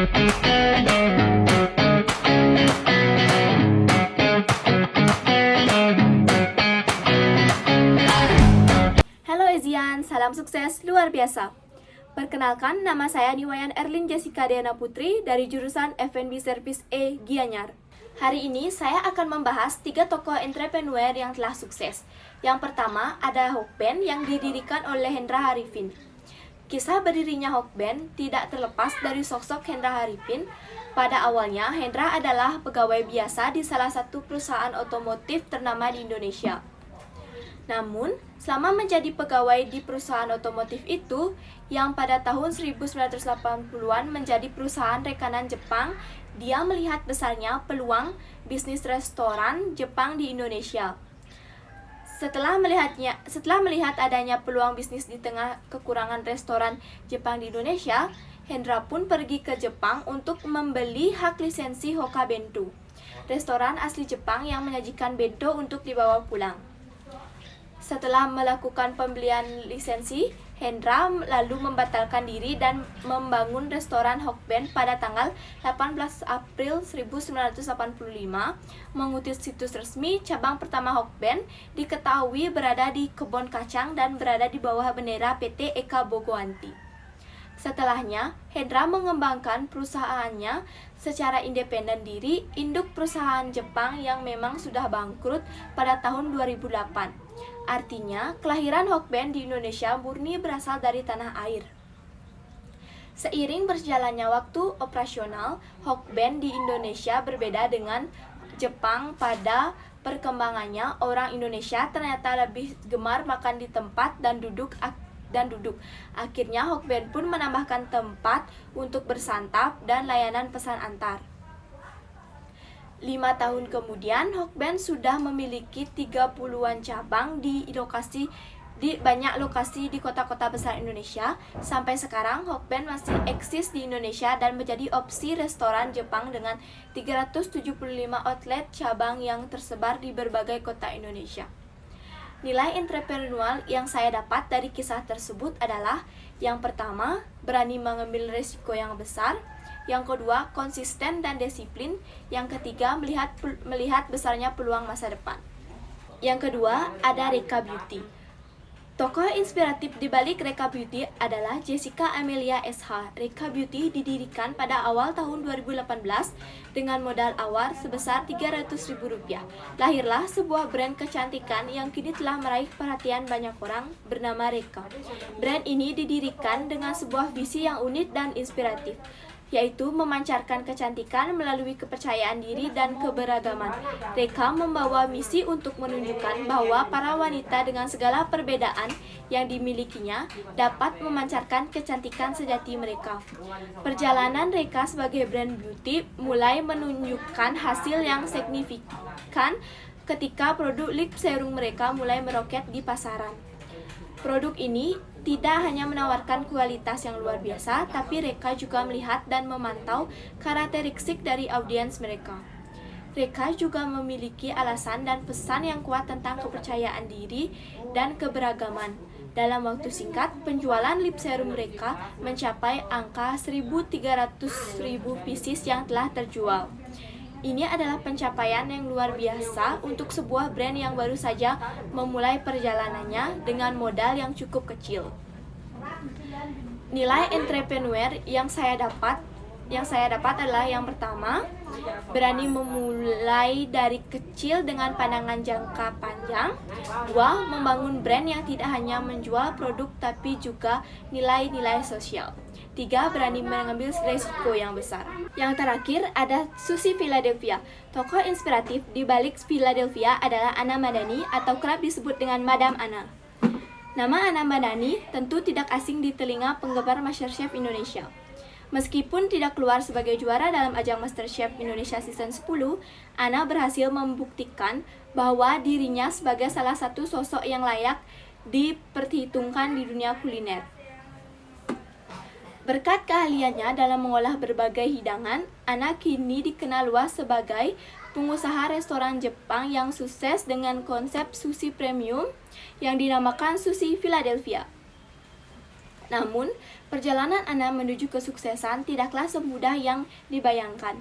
Halo Ezian, salam sukses luar biasa. Perkenalkan, nama saya Niwayan Erlin Jessica Diana Putri dari jurusan F&B Service E Gianyar. Hari ini saya akan membahas 3 tokoh entrepreneur yang telah sukses. Yang pertama ada Hokben yang didirikan oleh Hendra Harifin. Kisah berdirinya Hokben tidak terlepas dari sosok Hendra Harifin. Pada awalnya, Hendra adalah pegawai biasa di salah satu perusahaan otomotif ternama di Indonesia. Namun, selama menjadi pegawai di perusahaan otomotif itu, yang pada tahun 1980-an menjadi perusahaan rekanan Jepang, dia melihat besarnya peluang bisnis restoran Jepang di Indonesia. Setelah melihat adanya peluang bisnis di tengah kekurangan restoran Jepang di Indonesia, Hendra pun pergi ke Jepang untuk membeli hak lisensi Hoka Bento, restoran asli Jepang yang menyajikan bento untuk dibawa pulang. Setelah melakukan pembelian lisensi, Hendra lalu membatalkan diri dan membangun restoran Hokben pada tanggal 18 April 1985. Mengutip situs resmi, cabang pertama Hokben diketahui berada di Kebon Kacang dan berada di bawah bendera PT Eka Bogoanti. Setelahnya, Hendra mengembangkan perusahaannya secara independen diri, induk perusahaan Jepang yang memang sudah bangkrut pada tahun 2008. Artinya, kelahiran Hokben di Indonesia murni berasal dari tanah air. Seiring berjalannya waktu operasional, Hokben di Indonesia berbeda dengan Jepang. Pada perkembangannya, orang Indonesia ternyata lebih gemar makan di tempat dan duduk. Akhirnya Hokben pun menambahkan tempat untuk bersantap dan layanan pesan antar. 5 tahun kemudian, Hokben sudah memiliki 30-an cabang di banyak lokasi di kota-kota besar Indonesia. Sampai sekarang, Hokben masih eksis di Indonesia dan menjadi opsi restoran Jepang dengan 375 outlet cabang yang tersebar di berbagai kota Indonesia. Nilai entrepreneurial yang saya dapat dari kisah tersebut adalah: yang pertama, berani mengambil risiko yang besar; yang kedua, konsisten dan disiplin; yang ketiga, melihat besarnya peluang masa depan. Yang kedua, ada Reka Beauty. Tokoh inspiratif di balik Reka Beauty adalah Jessica Amelia SH. Reka Beauty didirikan pada awal tahun 2018 dengan modal awal sebesar Rp300.000. Lahirlah sebuah brand kecantikan yang kini telah meraih perhatian banyak orang bernama Reka. Brand ini didirikan dengan sebuah visi yang unik dan inspiratif, yaitu memancarkan kecantikan melalui kepercayaan diri dan keberagaman. Reka membawa misi untuk menunjukkan bahwa para wanita dengan segala perbedaan yang dimilikinya dapat memancarkan kecantikan sejati mereka. Perjalanan Reka sebagai brand beauty mulai menunjukkan hasil yang signifikan ketika produk lip serum mereka mulai meroket di pasaran. Produk ini tidak hanya menawarkan kualitas yang luar biasa, tapi Reka juga melihat dan memantau karakteristik dari audiens mereka. Reka juga memiliki alasan dan pesan yang kuat tentang kepercayaan diri dan keberagaman. Dalam waktu singkat, penjualan lip serum Reka mencapai angka 1.300.000 pieces yang telah terjual. Ini adalah pencapaian yang luar biasa untuk sebuah brand yang baru saja memulai perjalanannya dengan modal yang cukup kecil. Nilai entrepreneur yang saya dapat adalah: yang pertama, berani memulai dari kecil dengan pandangan jangka panjang; 2, membangun brand yang tidak hanya menjual produk tapi juga nilai-nilai sosial; 3, berani mengambil risiko yang besar. Yang terakhir ada Sushi Philadelphia. Tokoh inspiratif di balik Philadelphia adalah Ana Madani atau kerap disebut dengan Madam Ana. Nama Ana Madani tentu tidak asing di telinga penggemar MasterChef Indonesia. Meskipun tidak keluar sebagai juara dalam ajang MasterChef Indonesia Season 10, Ana berhasil membuktikan bahwa dirinya sebagai salah satu sosok yang layak diperhitungkan di dunia kuliner. Berkat keahliannya dalam mengolah berbagai hidangan, Ana kini dikenal luas sebagai pengusaha restoran Jepang yang sukses dengan konsep sushi premium yang dinamakan Sushi Philadelphia. Namun, perjalanan Ana menuju kesuksesan tidaklah semudah yang dibayangkan.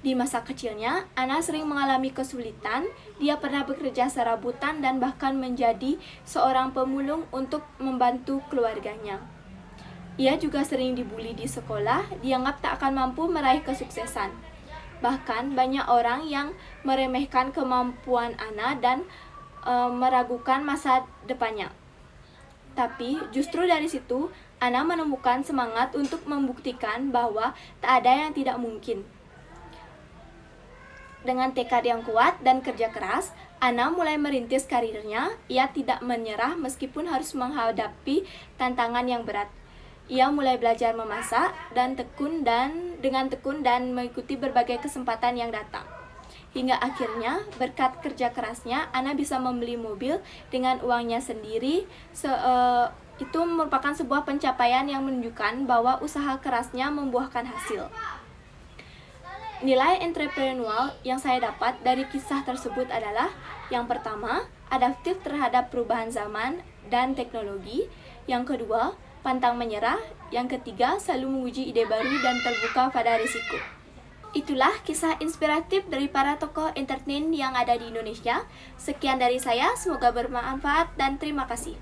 Di masa kecilnya, Ana sering mengalami kesulitan. Dia pernah bekerja serabutan dan bahkan menjadi seorang pemulung untuk membantu keluarganya. Ia juga sering dibully di sekolah, dianggap tak akan mampu meraih kesuksesan. Bahkan banyak orang yang meremehkan kemampuan Ana dan meragukan masa depannya. Tapi justru dari situ, Ana menemukan semangat untuk membuktikan bahwa tak ada yang tidak mungkin. Dengan tekad yang kuat dan kerja keras, Ana mulai merintis karirnya. Ia tidak menyerah meskipun harus menghadapi tantangan yang berat. Ia mulai belajar memasak dengan tekun dan mengikuti berbagai kesempatan yang datang. Hingga akhirnya, berkat kerja kerasnya, Ana bisa membeli mobil dengan uangnya sendiri. Itu merupakan sebuah pencapaian yang menunjukkan bahwa usaha kerasnya membuahkan hasil. Nilai entrepreneurial yang saya dapat dari kisah tersebut adalah: yang pertama, adaptif terhadap perubahan zaman dan teknologi; yang kedua, pantang menyerah; yang ketiga, selalu menguji ide baru dan terbuka pada risiko. Itulah kisah inspiratif dari para tokoh entertain yang ada di Indonesia. Sekian dari saya, semoga bermanfaat dan terima kasih.